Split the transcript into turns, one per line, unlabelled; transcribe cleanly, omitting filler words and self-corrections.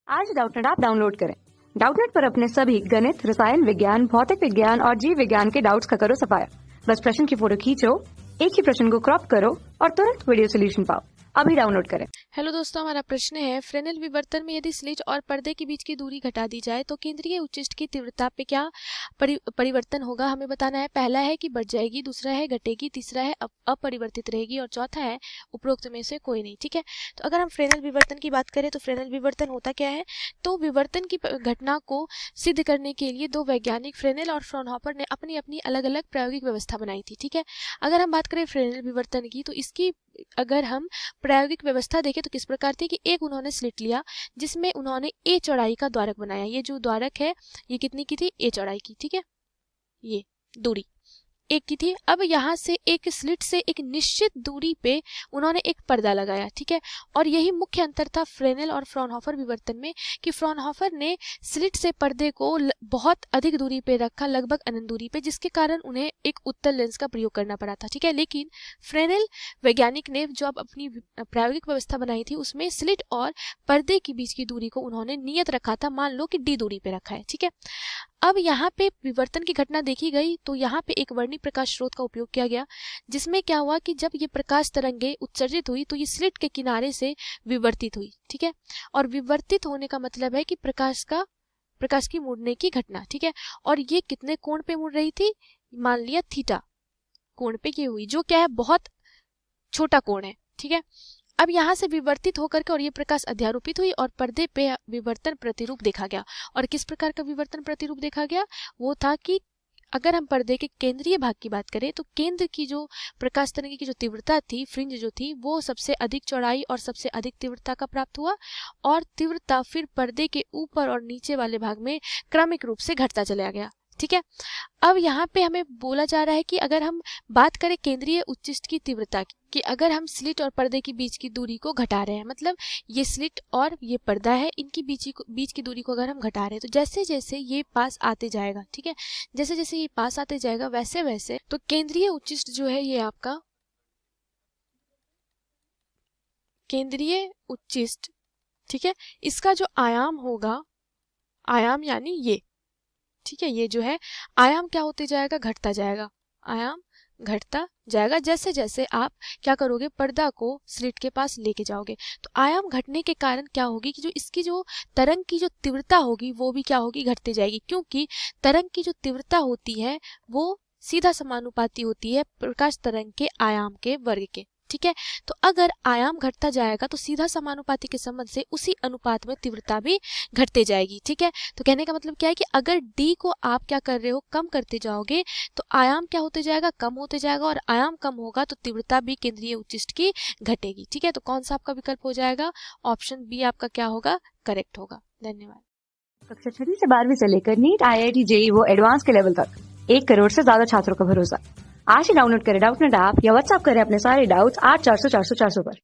आज Doubtnut app download करें। Doubtnut पर अपने सभी गणित, रसायन विज्ञान, भौतिक विज्ञान और जीव विज्ञान के डाउट्स का करो सफाया। बस प्रश्न की फोटो खींचो, एक ही प्रश्न को क्रॉप करो और तुरंत वीडियो सोल्यूशन पाओ। अभी डाउनलोड करें।
हेलो दोस्तों, हमारा प्रश्न है फ्रेनेल विवर्तन में यदि स्लिट और पर्दे के बीच की दूरी घटा दी जाए तो केंद्रीय उच्चिष्ट की तीव्रता पे क्या परिवर्तन होगा। हमें बताना है। पहला है कि बढ़ जाएगी, दूसरा है घटेगी, तीसरा है अपरिवर्तित रहेगी और चौथा है उपरोक्त में से कोई नहीं। ठीक है, तो अगर हम फ्रेनेल विवर्तन की बात करें तो फ्रेनेल विवर्तन होता क्या है। तो विवर्तन की घटना को सिद्ध करने के लिए दो वैज्ञानिक फ्रेनेल और फ्रॉनहोफर ने अपनी अपनी अलग अलग प्रायोगिक व्यवस्था बनाई थी। ठीक है, अगर हम बात करें फ्रेनेल विवर्तन की तो इसकी अगर हम प्रायोगिक व्यवस्था देखें तो किस प्रकार थी कि एक उन्होंने स्लिट लिया जिसमें उन्होंने ए चौड़ाई का द्वारक बनाया। ये जो द्वारक है ये कितनी की थी, ए चौड़ाई की। ठीक है, ये दूरी एक की थी। अब यहाँ से एक स्लिट से एक निश्चित दूरी पे उन्होंने एक पर्दा लगाया। ठीक है, और यही मुख्य अंतर था फ्रेनेल और फ्रॉनहोफर विवर्तन में कि फ्रॉनहोफर ने स्लिट से पर्दे को बहुत अधिक दूरी पे रखा, लगभग अनंत दूरी पे, जिसके कारण उन्हें एक उत्तल लेंस का प्रयोग करना पड़ा था। ठीक है, लेकिन फ्रेनेल वैज्ञानिक ने जो अब अपनी प्रायोगिक व्यवस्था बनाई थी उसमें स्लिट और पर्दे के बीच की दूरी को उन्होंने नियत रखा था, मान लो कि डी दूरी पे रखा है। ठीक है, अब यहाँ पे विवर्तन की घटना देखी गई तो यहाँ पे एक वर्णिक प्रकाश स्रोत का उपयोग किया गया, जिसमें क्या हुआ कि जब ये प्रकाश तरंगे उत्सर्जित हुई तो ये स्लिट के किनारे से विवर्तित हुई। ठीक है, और विवर्तित होने का मतलब है कि प्रकाश की मुड़ने की घटना। ठीक है, और ये कितने कोण पे मुड़ रही थी, मान लिया थीटा कोण पे ये हुई, जो क्या है बहुत छोटा कोण है। ठीक है, अब यहाँ से विवर्तित होकर के और ये प्रकाश अध्यारोपित हुई और पर्दे पे विवर्तन प्रतिरूप देखा गया। और किस प्रकार का विवर्तन प्रतिरूप देखा गया, वो था कि अगर हम पर्दे के केंद्रीय भाग की बात करें तो केंद्र की जो प्रकाश तरंग की जो तीव्रता थी, फ्रिंज जो थी, वो सबसे अधिक चौड़ाई और सबसे अधिक तीव्रता का प्राप्त हुआ और तीव्रता फिर पर्दे के ऊपर और नीचे वाले भाग में क्रमिक रूप से घटता चला गया। ठीक है, अब यहाँ पे हमें बोला जा रहा है कि अगर हम बात करें केंद्रीय उच्चिष्ट की तीव्रता की, कि अगर हम स्लिट और पर्दे के बीच की दूरी को घटा रहे हैं, मतलब ये स्लिट और ये पर्दा है, इनकी बीच की दूरी को अगर हम घटा रहे हैं तो जैसे जैसे ये पास आते जाएगा, ठीक है, जैसे जैसे ये पास आते जाएगा वैसे वैसे तो केंद्रीय उच्चिष्ट जो है ये आपका केंद्रीय उच्चिष्ट, ठीक है, इसका जो आयाम होगा, आयाम यानी ये, ठीक है, ये जो है आयाम क्या होते जाएगा, घटता जाएगा, आयाम घटता जाएगा जैसे जैसे आप क्या करोगे, पर्दा को स्लिट के पास लेके जाओगे। तो आयाम घटने के कारण क्या होगी कि जो इसकी जो तरंग की जो तीव्रता होगी वो भी क्या होगी, घटती जाएगी, क्योंकि तरंग की जो तीव्रता होती है वो सीधा समानुपाती होती है प्रकाश तरंग के आयाम के वर्ग के। ठीक है, तो अगर आयाम घटता जाएगा तो सीधा समानुपाती के संबंध से उसी अनुपात में तीव्रता भी घटते जाएगी। ठीक है, तो कहने का मतलब क्या है कि अगर डी को आप क्या कर रहे हो, कम करते जाओगे तो आयाम क्या होते जाएगा, कम होते जाएगा, और आयाम कम होगा तो तीव्रता भी केंद्रीय उच्चिष्ट की घटेगी। ठीक है, तो कौन सा आपका विकल्प हो जाएगा, ऑप्शन बी आपका क्या होगा, करेक्ट होगा। धन्यवाद।
कक्षा 6 से 12वीं से लेकर नीट, IIT, JEE वो एडवांस के लेवल तक 1 करोड़ से ज्यादा छात्रों का भरोसा। आज ही डाउनलोड करें डाउटनेट ऐप या व्हाट्सएप करें अपने सारे डाउट्स 8400 400 400 पर।